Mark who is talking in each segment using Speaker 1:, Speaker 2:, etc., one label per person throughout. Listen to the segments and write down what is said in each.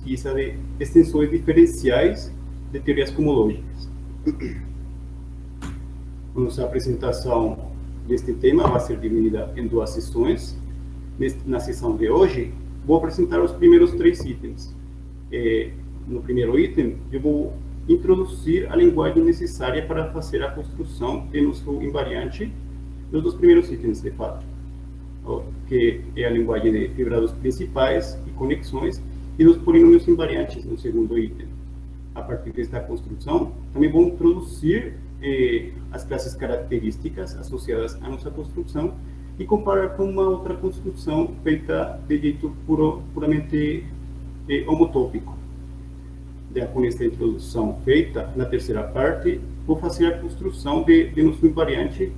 Speaker 1: utiliza de extensões diferenciais de teorias cosmológicas. Nossa apresentação deste tema vai ser dividida em duas sessões. Na sessão de hoje, vou apresentar os primeiros 3 itens. No primeiro item, eu vou introduzir a linguagem necessária para fazer a construção de nosso invariante nos 2 primeiros itens, de fato, que é a linguagem de fibrados principais e conexões, e dos polinômios invariantes no segundo item. A partir desta construção, também vou introduzir as classes características associadas à nossa construção e comparar com uma outra construção feita de jeito puramente homotópico. Já com esta introdução feita, na terceira parte, vou fazer a construção de nosso invariante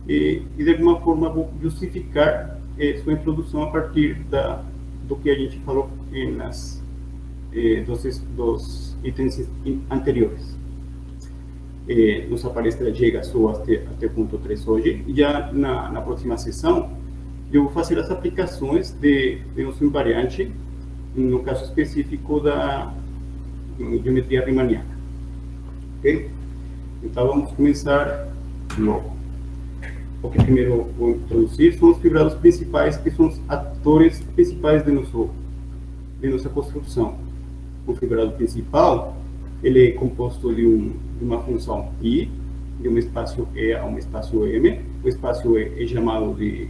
Speaker 1: e de alguma forma vou justificar sua introdução a partir do que a gente falou dos itens anteriores. Nossa palestra chega só até o ponto 3 hoje, e já na próxima sessão eu vou fazer as aplicações de nosso invariante, no caso específico da geometria riemanniana. Ok? Então vamos começar logo. O que primeiro vou introduzir são os fibrados principais, que são os atores principais de nossa construção. O fibrado principal, ele é composto de uma função I, de um espaço E a um espaço M. O espaço E é chamado de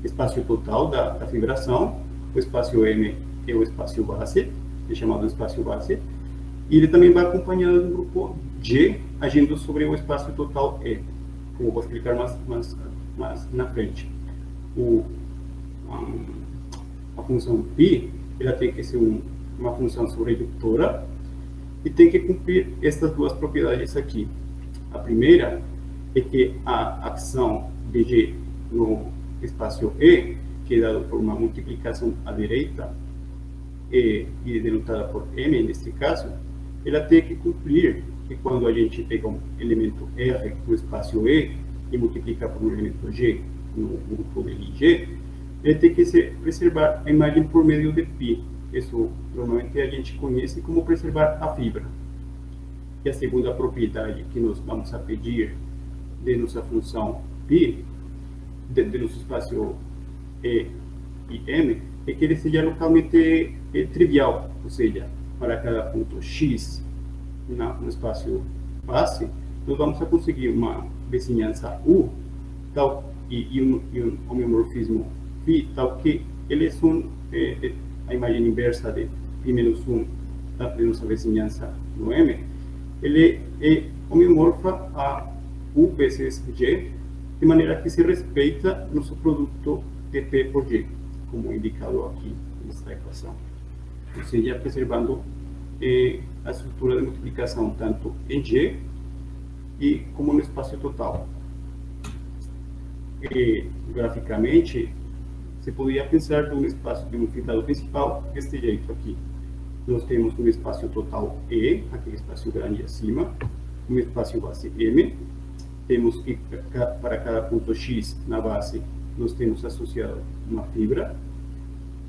Speaker 1: espaço total da fibração. O espaço M é o espaço base, é chamado de espaço base. E ele também vai acompanhado do grupo G, agindo sobre o espaço total E, como vou explicar mais na frente. A função π, ela tem que ser uma função sobredutora e tem que cumprir estas duas propriedades aqui. A primeira é que a ação de G no espaço E, que é dado por uma multiplicação à direita e denotada por M neste caso, ela tem que cumprir que quando a gente pega um elemento R no espaço E e multiplica por um elemento G no grupo LG, ele tem que preservar a imagem por meio de π. Isso normalmente a gente conhece como preservar a fibra. E a segunda propriedade que nós vamos a pedir de nossa função π, de nosso espaço E e M, é que ele seja localmente trivial, ou seja, para cada ponto x no espaço base, nós vamos a conseguir uma vizinhança U e um homeomorfismo φ, tal que eles são a imagem inversa de π menos 1 de nossa vizinhança no M, ele é homeomorfa a U vezes G, de maneira que se respeita nosso produto de P por G, como indicado aqui nesta equação. Ou seja, preservando a estrutura de multiplicação tanto em G e como no espaço total. Graficamente, você poderia pensar de um espaço de um fibrado principal deste jeito aqui. Nós temos um espaço total E, aquele espaço grande acima, um espaço base M. Temos que, para cada ponto X na base, nós temos associado uma fibra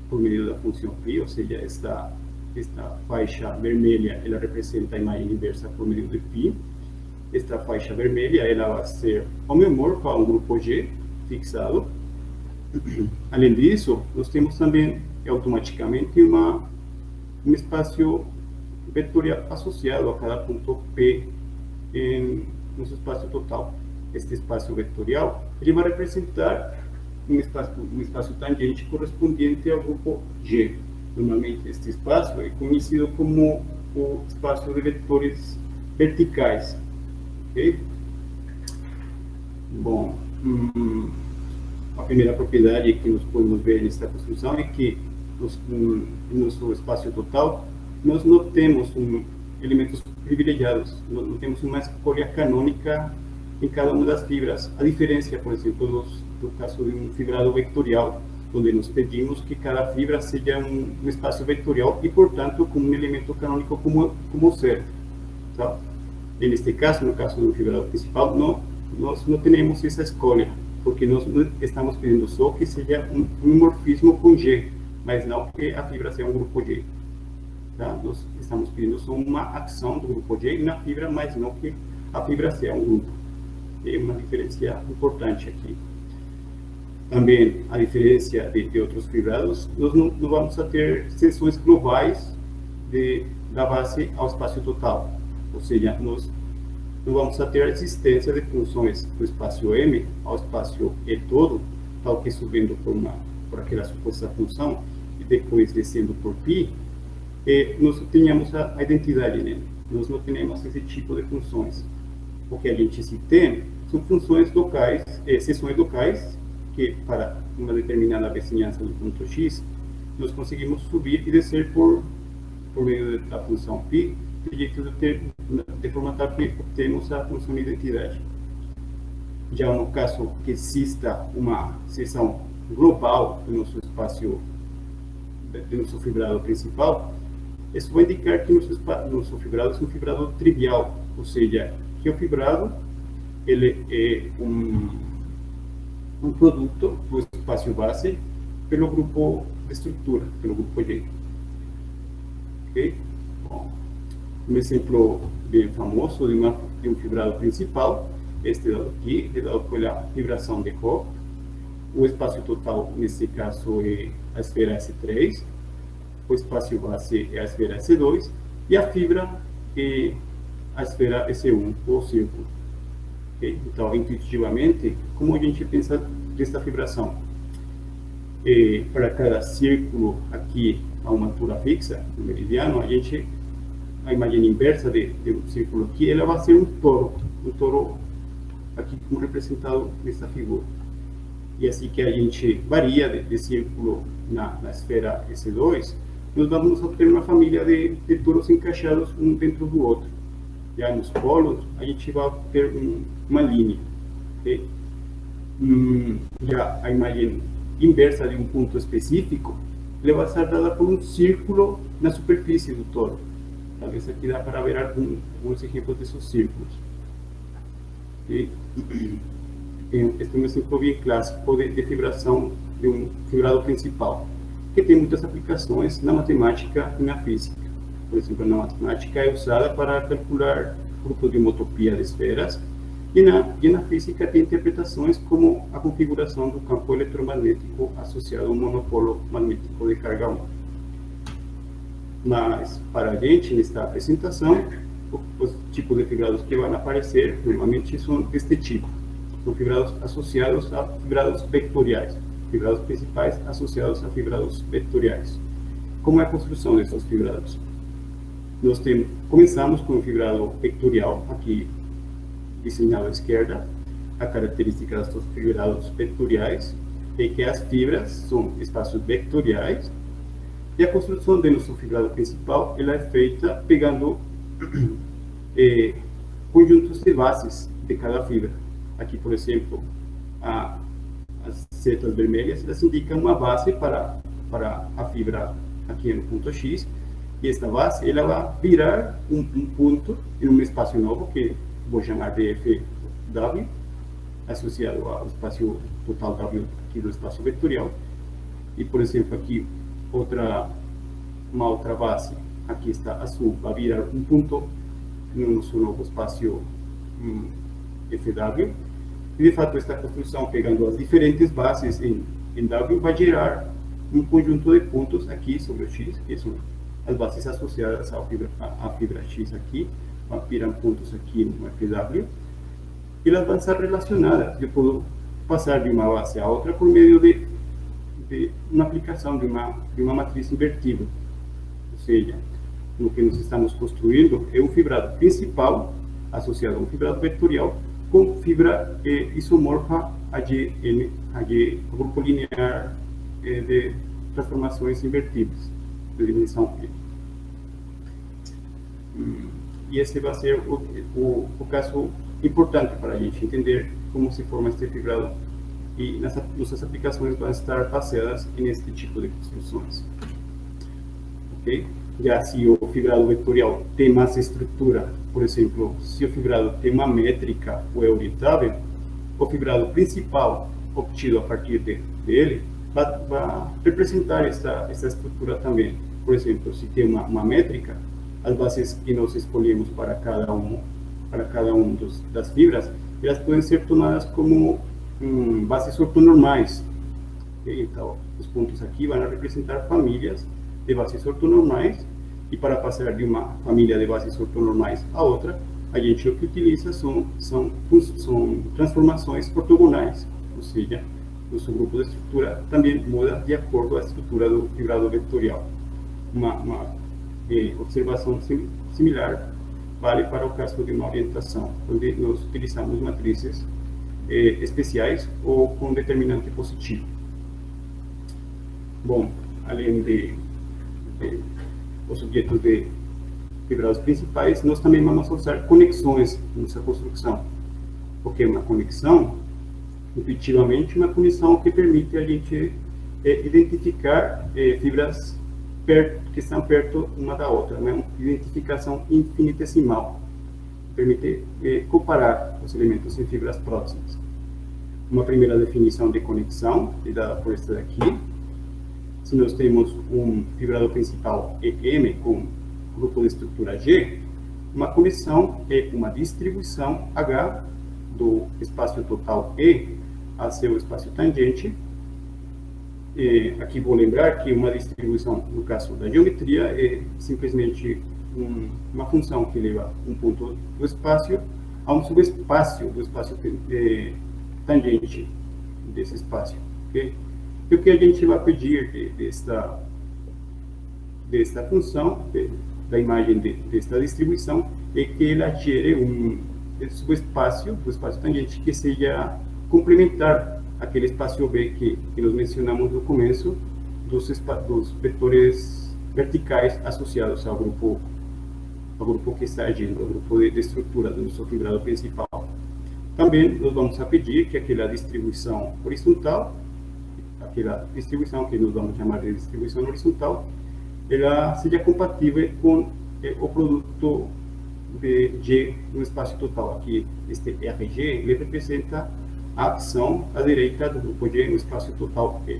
Speaker 1: por meio da função φ, ou seja, esta faixa vermelha, ela representa a imagem inversa por meio de π. Esta faixa vermelha, ela vai ser homeomorfa a um grupo G fixado. Além disso, nós temos também automaticamente um espaço vetorial associado a cada ponto P em nosso espaço total. Este espaço vetorial, ele vai representar um espaço tangente correspondente ao grupo G. Normalmente, este espaço é conhecido como o espaço de vetores verticais. Okay? Bom, a primeira propriedade que nós podemos ver nesta construção é que no nosso espaço total nós não temos elementos privilegiados, não temos uma escolha canônica em cada uma das fibras. A diferença, por exemplo, do caso de um fibrado vetorial, onde nós pedimos que cada fibra seja um espaço vetorial e, portanto, com um elemento canônico como zero. Tá? E neste caso, no caso do fibrado principal, nós não temos essa escolha, porque nós estamos pedindo só que seja um morfismo com G, mas não que a fibra seja um grupo G. tá? Nós estamos pedindo só uma ação do grupo J na fibra, mas não que a fibra seja um grupo. Tem uma diferença importante aqui. Também, a diferença de outros fibrados, nós não vamos ter seções globais da base ao espaço total. Ou seja, nós não vamos ter a existência de funções do espaço M ao espaço E todo, tal que subindo por aquela suposta função e depois descendo por π, nós tenhamos a identidade nele. Nós não temos esse tipo de funções. O que a gente se tem são funções locais, seções locais, que para uma determinada vizinhança do ponto X, nós conseguimos subir e descer por meio da função π, de forma tal que obtemos a função de identidade. Já no caso que exista uma seção global do nosso espaço, do nosso fibrado principal, isso vai indicar que nosso fibrado é um fibrado trivial, ou seja, que o fibrado ele é um produto do espaço base pelo grupo de estrutura, pelo grupo J. Ok? Bom, um exemplo bem famoso de um fibrado principal, este dado aqui, é dado pela fibração de Hopf. O espaço total, nesse caso, é a esfera S3, o espaço base é a esfera S2, e a fibra é a esfera S1, ou círculo. Okay? Então, intuitivamente, como a gente pensa desta fibração? Para cada círculo aqui a uma altura fixa, no meridiano, a imagem inversa de um círculo aqui, ela vai ser um touro aqui como representado nesta figura. E assim que a gente varia de círculo na esfera S2, nós vamos obter uma família de touros encaixados um dentro do outro. Já nos polos, a gente vai ter uma linha. Okay? Já a imagem inversa de um ponto específico, ela vai ser dada por um círculo na superfície do touro. Talvez aqui dá para ver alguns exemplos desses círculos. Okay? Este é um exemplo bem clássico de fibração de um fibrado principal, que tem muitas aplicações na matemática e na física. Por exemplo, na matemática é usada para calcular grupos de homotopia de esferas, e na física tem interpretações como a configuração do campo eletromagnético associado a um monopolo magnético de carga 1. Mas, para a gente, nesta apresentação, os tipos de fibrados que vão aparecer, normalmente, são deste tipo. São fibrados associados a fibrados vectoriais. Fibrados principais associados a fibrados vetoriais. Como é a construção desses fibrados? Nós começamos com o fibrado vectorial, aqui desenhado à esquerda. A característica destes fibrados vetoriais é que as fibras são espaços vetoriais, e a construção do nosso fibrado principal ela é feita pegando conjuntos de bases de cada fibra. Aqui, por exemplo, as setas vermelhas elas indicam uma base para a fibra aqui no ponto X, e esta base ela vai virar um ponto em um espaço novo que vou chamar de FW, associado ao espaço total W aqui do espaço vetorial. E, por exemplo, aqui uma outra base, aqui está azul, vai virar um ponto no nosso novo espaço FW. E, de fato, esta construção, pegando as diferentes bases em W, vai gerar um conjunto de pontos aqui sobre o X, que são as bases associadas à fibra X aqui, viram pontos aqui no FW, e elas vão estar relacionadas. Eu posso passar de uma base a outra por meio de uma aplicação de uma matriz invertida. Ou seja, o que nós estamos construindo é um fibrado principal associado a um fibrado vetorial com fibra isomorfa a o grupo linear de transformações invertidas de dimensão π. E esse vai ser o caso importante para a gente entender como se forma este fibrado, e nossas aplicações vão estar baseadas neste tipo de construções. Okay? Já se o fibrado vetorial tem mais estrutura, por exemplo, se o fibrado tem uma métrica ou é orientável, o fibrado principal obtido a partir dele vai representar essa estrutura também. por exemplo, se tem uma métrica, as bases que nós escolhemos para cada um das fibras, elas podem ser tomadas como bases ortonormais. Então, os pontos aqui vão representar famílias de bases ortonormais, e para passar de uma família de bases ortonormais a outra, a gente o que utiliza são transformações ortogonais, ou seja, nosso grupo de estrutura também muda de acordo à estrutura do fibrado vetorial. Uma observação similar vale para o caso de uma orientação, onde nós utilizamos matrizes especiais ou com determinante positivo. Bom, além de os objetos de fibrados principais, nós também vamos usar conexões nessa construção. Porque uma conexão, intuitivamente, uma conexão que permite a gente identificar fibras que estão perto uma da outra, né? Uma identificação infinitesimal, permite comparar os elementos em fibras próximas. Uma primeira definição de conexão é dada por esta daqui. Se nós temos um fibrado principal EM com grupo de estrutura G, uma conexão é uma distribuição H do espaço total E a seu espaço tangente. Aqui vou lembrar que uma distribuição, no caso da geometria, é simplesmente uma função que leva um ponto do espaço a um subespaço do espaço tangente desse espaço. Okay? E o que a gente vai pedir desta função, da imagem desta distribuição, é que ela gere um subespaço do espaço tangente que seja complementar aquele espaço B que nós mencionamos no começo, dos vetores verticais associados ao grupo que está agindo, ao grupo de estrutura do nosso fibrado principal. Também nós vamos a pedir que aquela distribuição horizontal, aquela distribuição que nós vamos chamar de distribuição horizontal, ela seja compatível com o produto de G no espaço total. Aqui, este RG, ele representa a ação à direita do grupo G no espaço total E.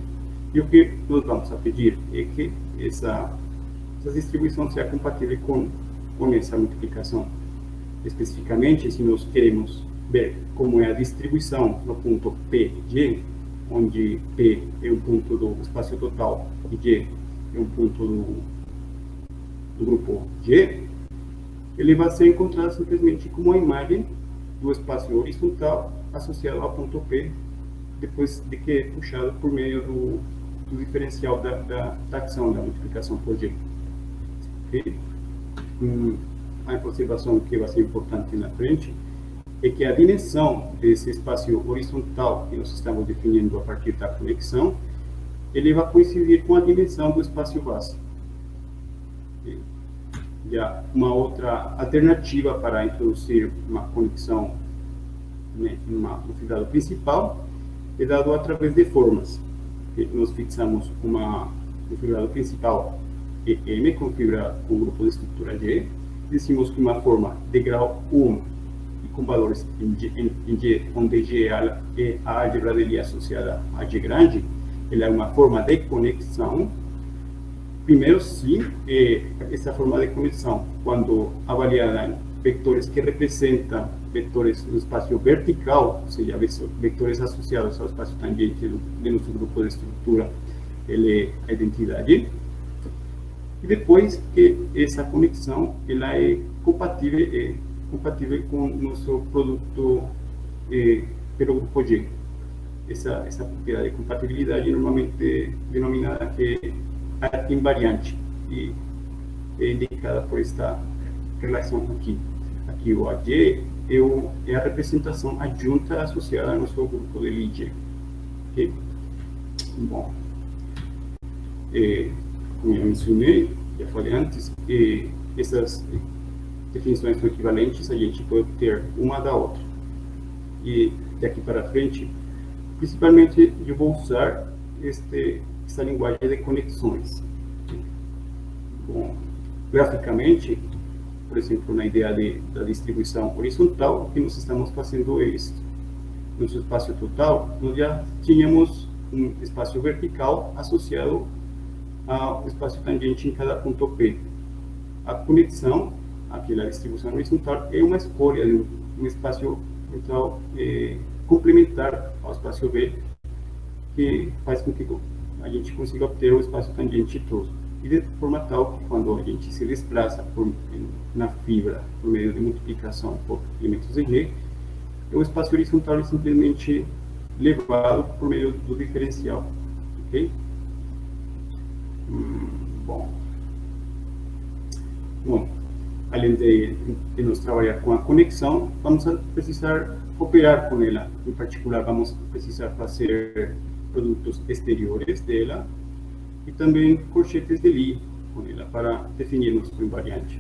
Speaker 1: E o que nós vamos a pedir é que essa distribuição seja compatível com essa multiplicação. Especificamente, se nós queremos ver como é a distribuição no ponto PG, onde P é um ponto do espaço total e G é um ponto do grupo G, ele vai ser encontrado simplesmente como uma imagem do espaço horizontal associado ao ponto P, depois de que é puxado por meio do diferencial da ação da multiplicação por G. Okay? Uma observação que vai ser importante na frente é que a dimensão desse espaço horizontal que nós estamos definindo a partir da conexão, ele vai coincidir com a dimensão do espaço base. Okay? Já uma outra alternativa para introduzir uma conexão, né, no fibrado principal é dado através de formas. Nós fixamos um fibrado principal EM com grupo de estrutura G. Dizemos que uma forma de grau 1 e com valores em G, onde G é a álgebra de Lie associada a G grande, ela é uma forma de conexão. Primeiro, sim, essa forma de conexão, quando avaliada em vetores que representam vetores no espaço vertical, ou seja, vetores associados ao espaço tangente do nosso grupo de estrutura, ele é a identidade. E depois que essa conexão ela é compatível com o nosso produto pelo grupo G. Essa propriedade de compatibilidade normalmente denominada que invariante e é indicada por esta relação aqui. Aqui o AG é a representação adjunta associada ao nosso grupo de Lie. Okay? Bom, como eu mencionei, já falei antes, essas definições são equivalentes, a gente pode ter uma da outra. E daqui para frente, principalmente eu vou usar essa linguagem de conexões. Bom, graficamente, por exemplo, na ideia da distribuição horizontal, o que nós estamos fazendo é isso. No nosso espaço total, nós já tínhamos um espaço vertical associado ao espaço tangente em cada ponto P. A conexão, aquela distribuição horizontal, é uma escolha de um espaço então, complementar ao espaço B, que faz com que a gente consiga obter o espaço tangente todo. E de forma tal que quando a gente se desplaça na fibra por meio de multiplicação por elementos de G, o espaço horizontal é simplesmente levado por meio do diferencial. Ok? Bom, além de nós trabalhar com a conexão, vamos precisar operar com ela. Em particular, vamos precisar fazer produtos exteriores dela e também corchetes de Lie com ela para definir nosso invariante.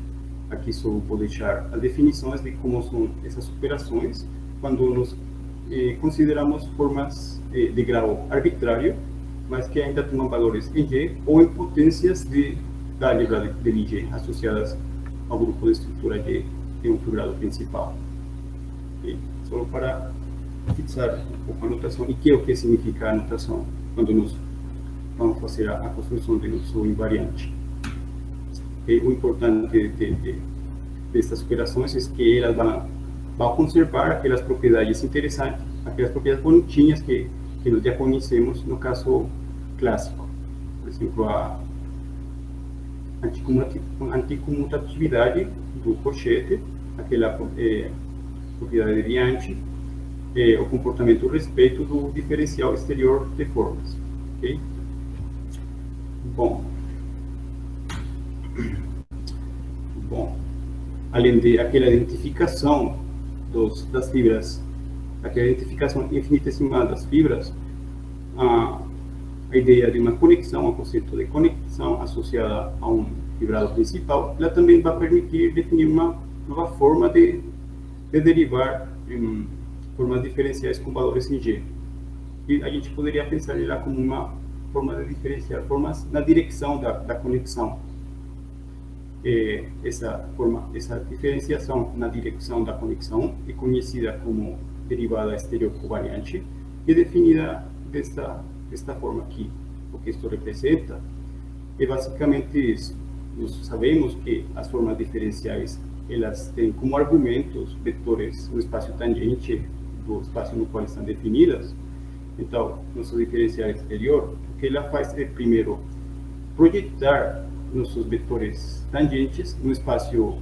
Speaker 1: Aqui só vou deixar as definições de como são essas operações quando nós consideramos formas de grau arbitrário, mas que ainda tomam valores em G ou em potências da álgebra de Lie associadas ao grupo de estrutura G de um fibrado principal. Okay? Só para fixar um pouco a notação e o que significa a notação quando nós vamos fazer a construção de nosso invariante. Okay? O importante destas operações é que elas vão conservar aquelas propriedades interessantes, aquelas propriedades bonitinhas que nós já conhecemos no caso clássico. Por exemplo, a anticomutatividade do corchete, aquela propriedade variante, o comportamento a respeito do diferencial exterior de formas. Okay? Bom, além de aquela identificação das fibras, aquela identificação infinitesimal das fibras, a ideia de uma conexão, o conceito de conexão associada a um fibrado principal, ela também vai permitir definir uma nova forma de derivar em formas diferenciais com valores em G. E a gente poderia pensar ela como uma forma de diferenciar formas na direção da conexão. Essa diferenciação na direção da conexão é conhecida como derivada exterior covariante e definida desta forma aqui. O que isto representa é basicamente isso. Nós sabemos que as formas diferenciais elas têm como argumentos vetores no espaço tangente do espaço no qual estão definidas. Então, nosso diferencial exterior, o que ela faz é, primeiro, projetar nossos vetores tangentes no espaço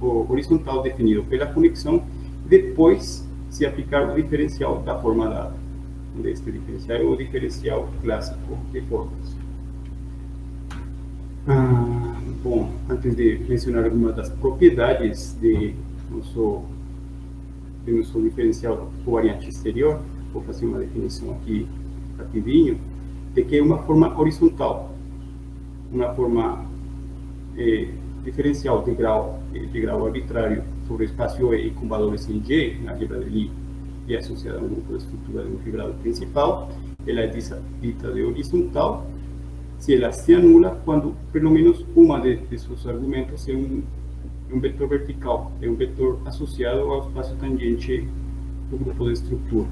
Speaker 1: horizontal definido pela conexão, depois se aplicar o diferencial da forma dada. Este diferencial é o diferencial clássico de formas. Bom, antes de mencionar algumas das propriedades de nosso diferencial covariante exterior, vou fazer uma definição aqui rapidinho, de que é uma forma horizontal, uma forma diferencial de grau arbitrário sobre o espaço E com valores em G, na álgebra de Lie, e associada a um grupo de estrutura de um fibrado principal. Ela é dita de horizontal se ela se anula quando pelo menos uma de seus argumentos é um vetor vertical, é um vetor associado ao espaço tangente do grupo de estrutura.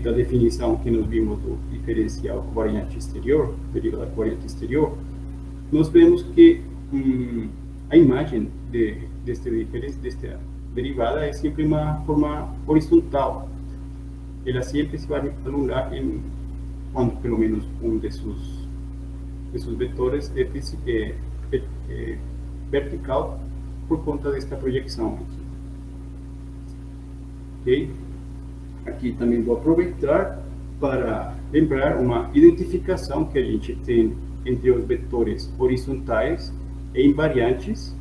Speaker 1: Da definição que nós vimos do diferencial covariante exterior, derivada covariante exterior, nós vemos que a imagem desta derivada é sempre uma forma horizontal. Ela sempre se vai anular quando pelo menos um de seus vetores é vertical por conta desta projeção. Ok? Aqui também vou aproveitar para lembrar uma identificação que a gente tem entre os vetores horizontais e invariantes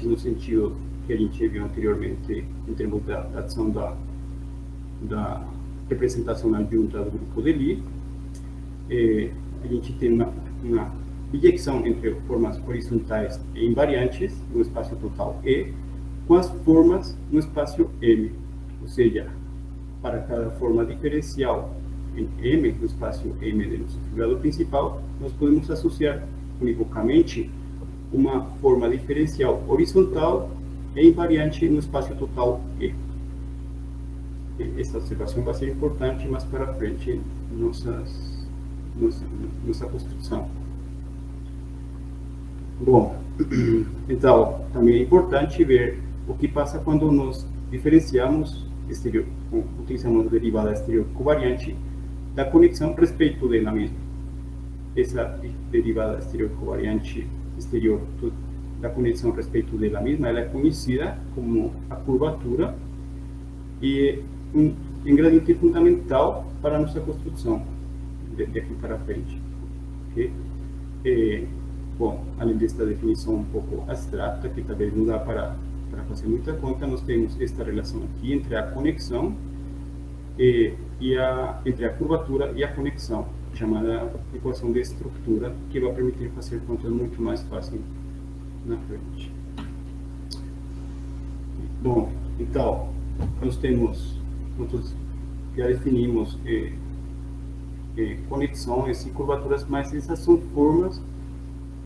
Speaker 1: no sentido que a gente viu anteriormente em termos da ação da representação adjunta do grupo de Lie. A gente tem uma bijecção entre formas horizontais e invariantes no espaço total E, com as formas no espaço M, ou seja, para cada forma diferencial em M, no espaço M do nosso fibrado principal, nós podemos associar univocamente uma forma diferencial horizontal e invariante no espaço total E. Essa observação vai ser importante mais para frente em nossa construção. Bom, então, também é importante ver o que passa quando nós diferenciamos utilizamos a derivada exterior covariante da conexão respeito da mesma. Essa derivada exterior covariante exterior da conexão respeito da mesma, ela é conhecida como a curvatura e um ingrediente fundamental para a nossa construção de aqui para frente. Okay? Bom, além desta definição um pouco abstrata, que talvez não dá para fazer muita conta, nós temos esta relação aqui entre a conexão entre a curvatura e a conexão, chamada equação de estrutura, que vai permitir fazer contas muito mais fácil na frente. Bom, então, nós já definimos conexões e curvaturas, mas essas são formas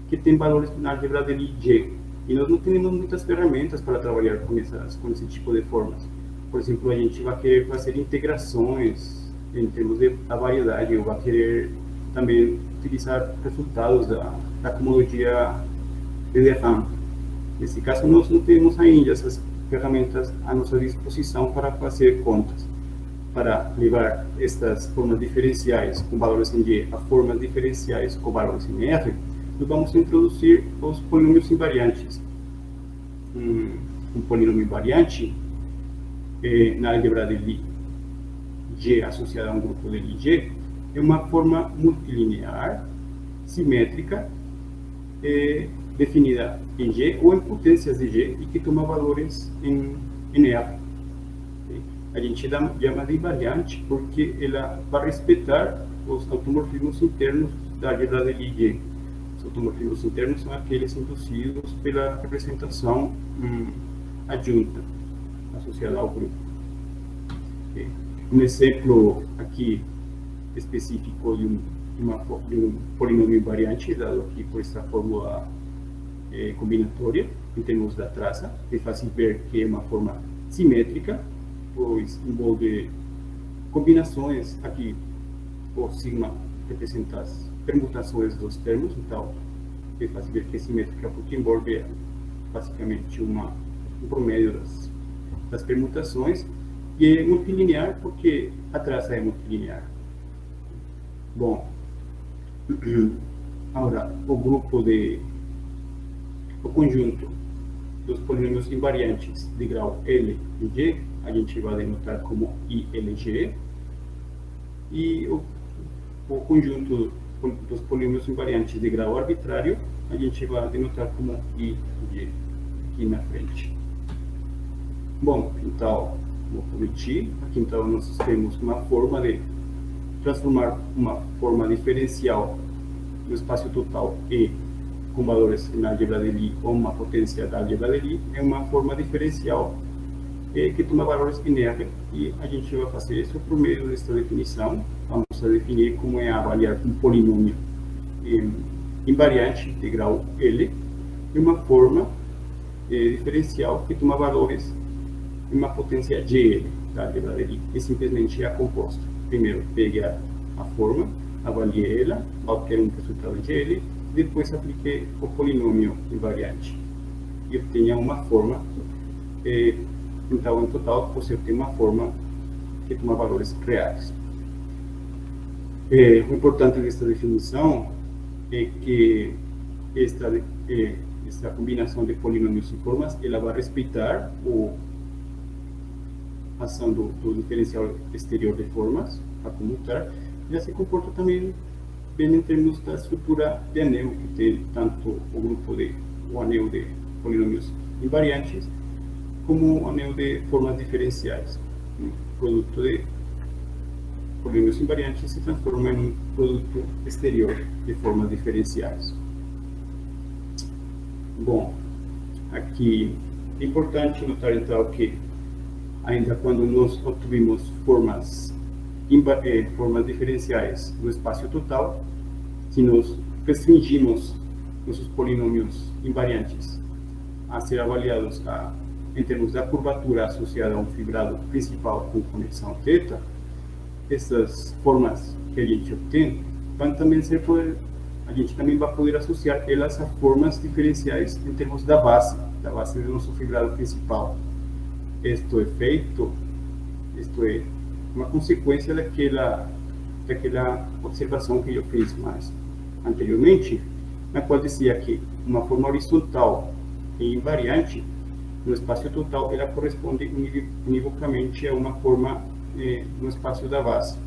Speaker 1: que têm valores na álgebra de Lie. E nós não temos muitas ferramentas para trabalhar com esse tipo de formas. Por exemplo, a gente vai querer fazer integrações em termos da variedade, ou vai querer também utilizar resultados da homologia de Derham. Nesse caso, nós não temos ainda essas ferramentas à nossa disposição para fazer contas. Para levar estas formas diferenciais com valores em G a formas diferenciais com valores em R, nós vamos introduzir os polinômios invariantes. Um polinômio invariante na álgebra de Lie G associada a um grupo de Lie G é uma forma multilinear, simétrica, definida em G ou em potências de G e que toma valores em R. A gente chama de invariante porque ela vai respeitar os automorfismos internos da álgebra de Lie G. Os automorfismos internos são aqueles induzidos pela representação adjunta associada ao grupo. Okay. Um exemplo aqui específico de um polinômio invariante, dado aqui por essa fórmula combinatória, em termos da traça, é fácil ver que é uma forma simétrica, pois envolve combinações. Aqui o sigma representa as permutações dos termos, então é fácil ver que é simétrica porque envolve basicamente um promédio das permutações, e é multilinear porque a traça é multilinear. Bom, agora o conjunto dos polinômios invariantes de grau L e G, a gente vai denotar como ILG, e o conjunto dos polinômios invariantes de grau arbitrário, a gente vai denotar como IG, aqui na frente. Bom, então, vou prometi, aqui então nós temos uma forma de transformar uma forma diferencial no espaço total E com valores na álgebra de Lie ou uma potência da álgebra de Lie em uma forma diferencial que toma valores em R, e a gente vai fazer isso por meio desta definição. Vamos definir como é avaliar um polinômio invariante de grau L em uma forma diferencial que toma valores em uma potência GL da álgebra de Lie, e simplesmente a composta. Primeiro, pegue a forma, avalie ela, obter um resultado GL, depois aplique o polinômio invariante e obtenha uma forma. Então, em total, você obtém uma forma que toma valores reais. O importante desta definição é que esta combinação de polinômios e formas, ela vai respeitar a ação do diferencial exterior de formas, a comutar, e ela se comporta também bem em termos da estrutura de anel, que tem tanto o anel de polinômios invariantes, como o anel de formas diferenciais. Um produto de polinômios invariantes se transforma em um produto exterior de formas diferenciais. Bom, aqui é importante notar então que ainda quando nós obtivemos formas diferenciais no espaço total, se nós restringimos nossos polinômios invariantes a ser avaliados em termos da curvatura associada a um fibrado principal com conexão θ, essas formas que a gente obtém a gente também vai poder associar elas a formas diferenciais em termos da base do nosso fibrado principal. Isto é uma consequência daquela observação que eu fiz mais anteriormente, na qual dizia que uma forma horizontal e invariante no espaço total, ela corresponde univocamente a uma forma no espaço da base.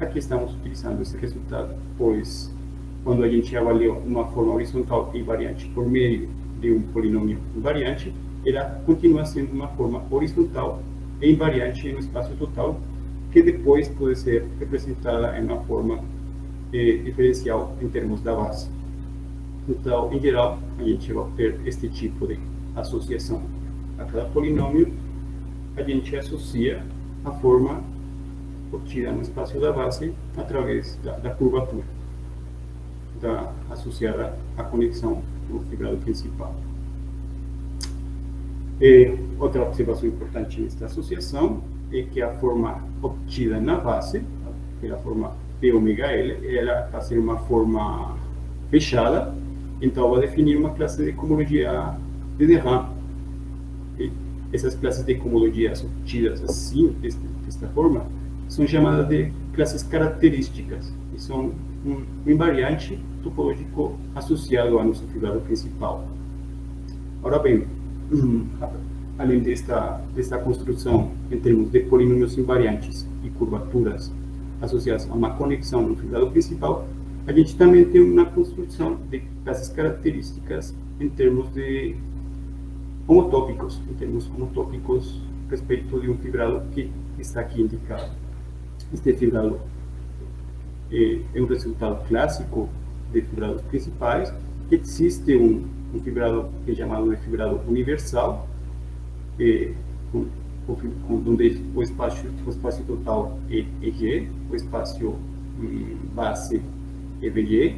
Speaker 1: Aqui estamos utilizando esse resultado, pois quando a gente avalia uma forma horizontal e invariante por meio de um polinômio invariante, ela continua sendo uma forma horizontal e invariante no espaço total, que depois pode ser representada em uma forma diferencial em termos da base. Então, em geral, a gente vai ter este tipo de associação. A cada polinômio, a gente associa a forma obtida no espaço da base através da curvatura associada à conexão do fibrado principal. Outra observação importante nesta associação é que a forma obtida na base, a forma P⍵L, ela vai ser uma forma fechada, então vai definir uma classe de cohomologia de De Rham. Essas classes de cohomologias obtidas assim, desta forma, são chamadas de classes características, e são um invariante topológico associado ao nosso fibrado principal. Ora bem, além desta construção em termos de polinômios invariantes e curvaturas associadas a uma conexão no fibrado principal, a gente também tem uma construção de classes características em termos homotópicos respeito de um fibrado que está aqui indicado. Este fibrado é um resultado clássico de fibrados principais. Existe um fibrado que é chamado de fibrado universal, onde o espaço total é G, o espaço base é VG,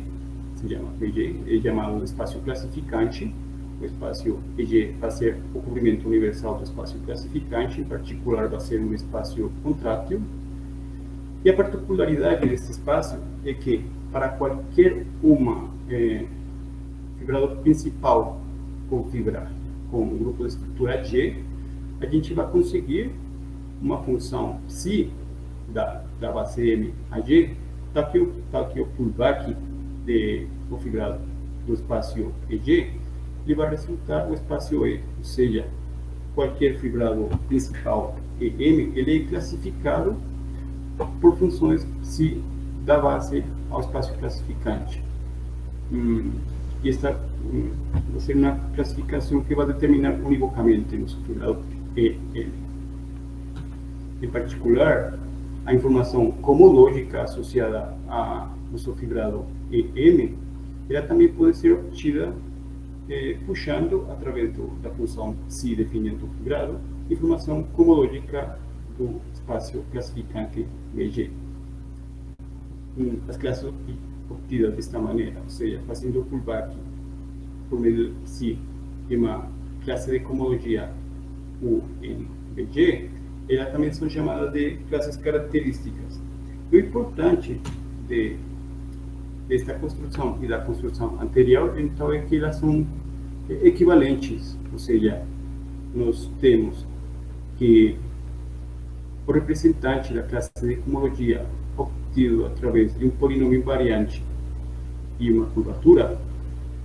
Speaker 1: se chama VG, é chamado de espaço classificante. O espaço EG vai ser o comprimento universal do espaço classificante, em particular vai ser um espaço contrátil. E a particularidade desse espaço é que, para qualquer fibrado principal com um grupo de estrutura G, a gente vai conseguir uma função psi da base M a G, tal que o pullback do fibrado do espaço EG, ele vai resultar o espaço E, ou seja, qualquer fibrado principal EM, ele é classificado por funções psi da base ao espaço classificante. E esta vai ser uma classificação que vai determinar univocamente nosso fibrado EL. Em particular, a informação comológica associada a nosso fibrado EM, ela também pode ser obtida puxando, através da função psi definindo o fibrado, informação comológica do espaço classificante VG. As classes obtidas desta maneira, ou seja, fazendo o pullback por meio de psi de uma classe de cohomologia U em VG, elas também são chamadas de classes características. O importante desta construção e da construção anterior, então, é que elas são equivalentes, ou seja, nós temos que o representante da classe de cohomologia obtido através de um polinômio invariante e uma curvatura,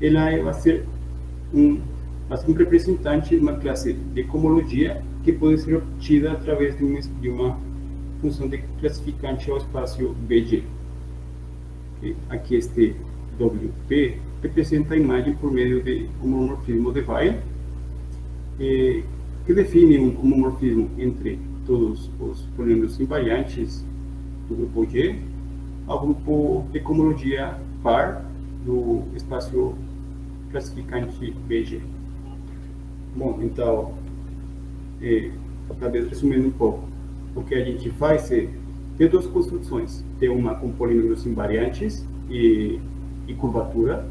Speaker 1: ela vai ser um representante de uma classe de cohomologia que pode ser obtida através de uma função de classificante ao espaço VG. Aqui este WP representa a imagem por meio de homomorfismo de Weyl, que define um homomorfismo entre todos os polinômios invariantes do grupo G ao grupo de cohomologia par do espaço classificante VG. Bom, então, talvez resumindo um pouco, o que a gente faz é ter duas construções. Tem uma com polinômios invariantes e curvatura,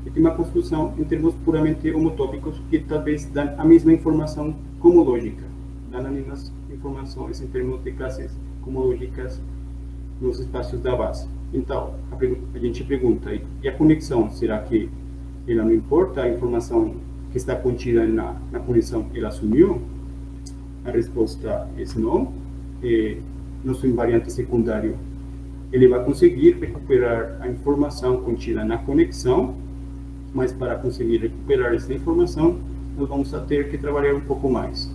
Speaker 1: e tem uma construção em termos puramente homotópicos que talvez dão a mesma informação comológica, dão as mesmas informações em termos de classes comológicas nos espaços da base. Então, a gente pergunta, e a conexão, será que ela não importa? A informação que está contida na conexão, ela sumiu? A resposta é não. Nosso invariante secundário, ele vai conseguir recuperar a informação contida na conexão, mas para conseguir recuperar essa informação, nós vamos ter que trabalhar um pouco mais.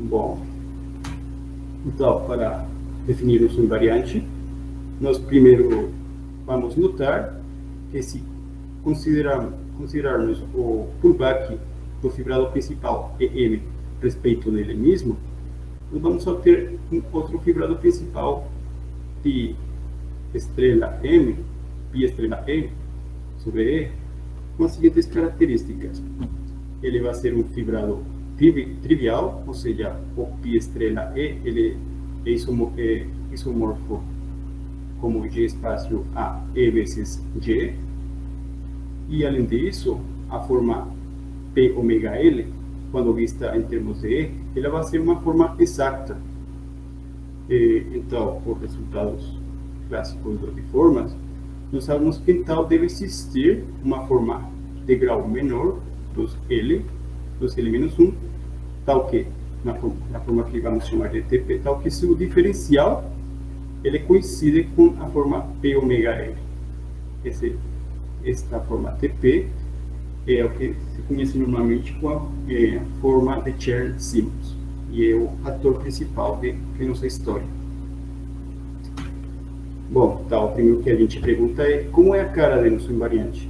Speaker 1: Bom, então, para definir nosso invariante, nós primeiro vamos notar que se considerarmos o pullback do fibrado principal EM respeito dele mesmo, nós vamos obter um outro fibrado principal pi estrela M, pi estrela E sobre E, com as seguintes características. Ele vai ser um fibrado trivial, ou seja, o pi estrela E, ele é isomorfo como G espaço A, E vezes G, e além disso, a forma P ômega L, quando vista em termos de E, ela vai ser uma forma exata. Então, por resultados clássicos de formas, nós sabemos que então deve existir uma forma de grau menor dos L menos 1, tal que, na forma que vamos chamar de TP, tal que seu diferencial ele coincide com a forma P ômega L. Esta forma TP é o que se conhece normalmente com a forma de Chern-Simons, e é o ator principal de nossa história. Bom, então, o primeiro que a gente pergunta é como é a cara de nosso invariante?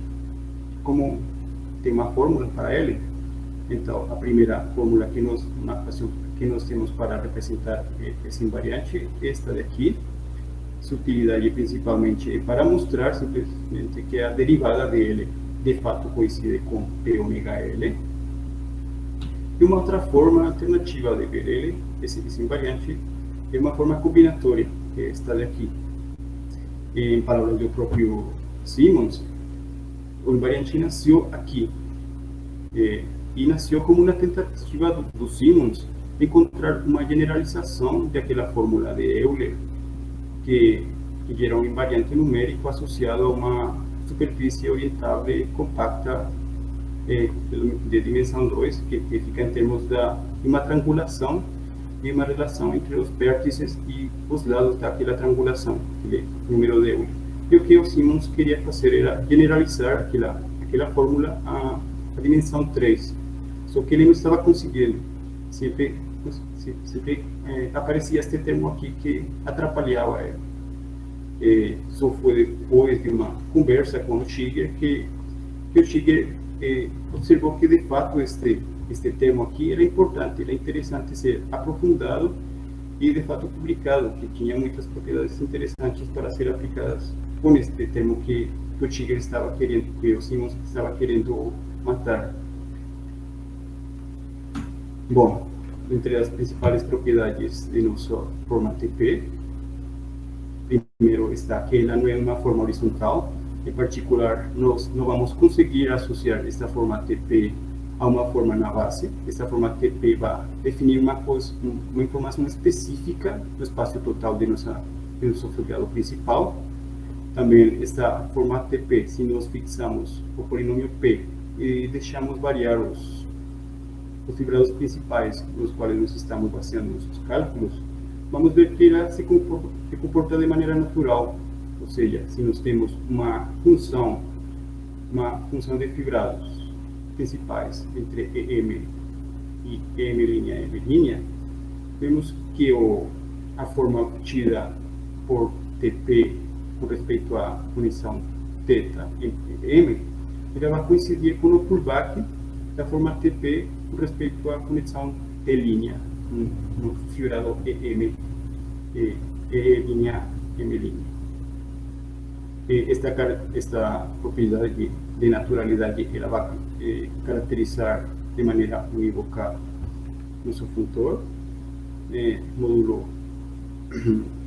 Speaker 1: Como tem uma fórmula para ele? Então, a primeira fórmula que nós temos para representar esse invariante é esta daqui. Sua utilidade principalmente é para mostrar simplesmente que a derivada dele de fato coincide com P ômega L. E uma outra forma alternativa de ver ele, esse invariante, é uma forma combinatória, que é esta daqui. Em palavras do próprio Simons, o invariante nasceu aqui. E nasceu como uma tentativa do Simons de encontrar uma generalização daquela fórmula de Euler, que gera um invariante numérico associado a uma superfície orientável e compacta de dimensão 2, que fica em termos de uma triangulação e uma relação entre os vértices e os lados daquela triangulação, aquele número de Euler. E o que o Simons queria fazer era generalizar aquela fórmula a dimensão 3, só que ele não estava conseguindo. Sempre aparecia este termo aqui que atrapalhava ele. Só foi depois de uma conversa com o Shiger que o Shiger observou que de fato este termo aqui era importante, era interessante ser aprofundado e de fato publicado, que tinha muitas propriedades interessantes para ser aplicadas com este termo que o Shiger estava querendo, que o Simons estava querendo matar. Bom, entre as principais propriedades de nossa forma TP, primeiro está que ela não é uma forma horizontal. Em particular, nós não vamos conseguir associar esta forma TP a uma forma na base. Esta forma TP vai definir uma informação específica do espaço total de nosso fibrado principal. Também esta forma TP, se nós fixamos o polinômio P e deixamos variar os fibrados principais nos quais nós estamos baseando nossos cálculos, vamos ver que ela se comporta de maneira natural. Ou seja, se nós temos uma função de fibrados principais entre EM e M', vemos que a forma obtida por TP com respeito à conexão θ entre M, ela vai coincidir com o pullback da forma TP com respeito à conexão T' no fibrado EM, M'. Esta propriedade de naturalidade ela vai caracterizar de maneira unívoca nosso funtor, módulo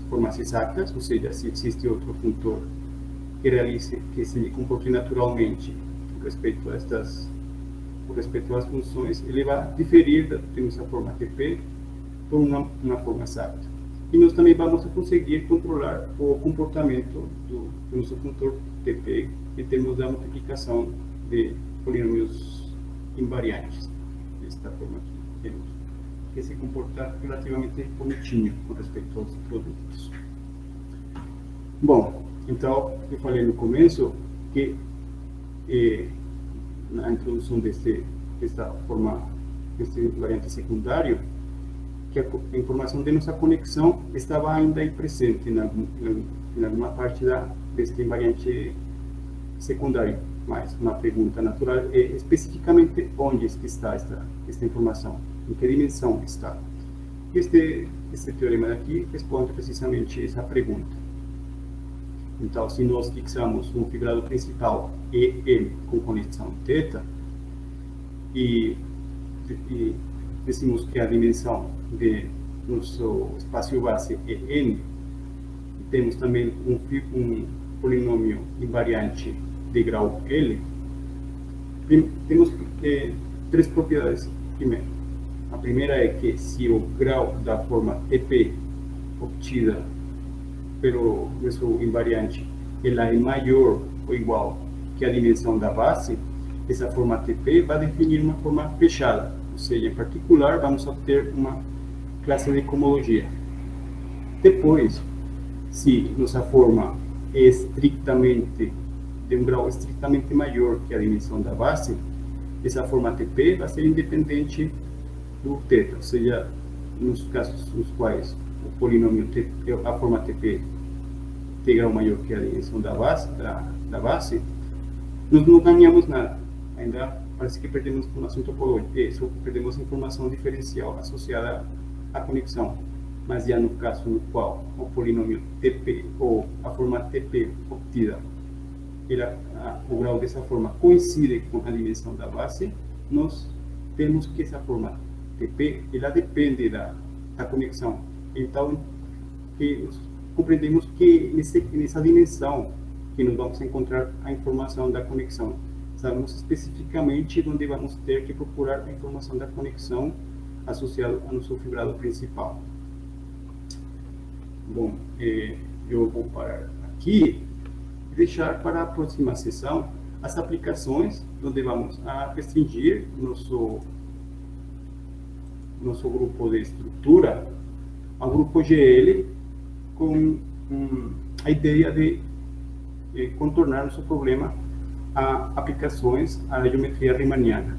Speaker 1: formas exatas, ou seja, se existe outro funtor que se comporte naturalmente com respeito às funções, ele vai diferir de nossa forma TP por uma forma exata. e nós também vamos conseguir controlar o comportamento do nosso funtor TP em termos da multiplicação de polinômios invariantes. Desta forma aqui, temos que se comportar relativamente bonitinho com respeito aos produtos. Bom, então, eu falei no começo que na introdução desta forma, deste invariante secundário, que a informação de nossa conexão estava ainda aí presente em alguma parte deste invariante secundário. Mas uma pergunta natural é especificamente onde está esta informação, em que dimensão está. Este teorema daqui responde precisamente essa pergunta. Então, se nós fixamos um fibrado principal EM com conexão θ, e decimos que a dimensão de nosso espaço base é N, e temos também um polinômio invariante de grau L, temos três propriedades. Primeiro, a primeira é que se o grau da forma TP obtida pelo nosso invariante ela é maior ou igual que a dimensão da base, essa forma TP vai definir uma forma fechada, ou seja, em particular, vamos obter uma classe de cohomologia. Depois, se nossa forma é de um grau estritamente maior que a dimensão da base, essa forma TP vai ser independente do θ, ou seja, nos casos nos quais o polinômio a forma TP tem grau maior que a dimensão da base, nós não ganhamos nada. Ainda parece que perdemos informação topológica, perdemos informação diferencial associada à conexão. Mas já no caso no qual o polinômio TP ou a forma TP obtida, o grau dessa forma coincide com a dimensão da base, nós temos que essa forma TP ela depende da conexão. Então, compreendemos que nessa dimensão que nós vamos encontrar a informação da conexão. Sabemos especificamente onde vamos ter que procurar a informação da conexão associada ao nosso fibrado principal. Bom, eu vou parar aqui e deixar para a próxima sessão as aplicações onde vamos a restringir nosso grupo de estrutura ao grupo GL com a ideia de contornar nosso problema a aplicações à geometria riemanniana.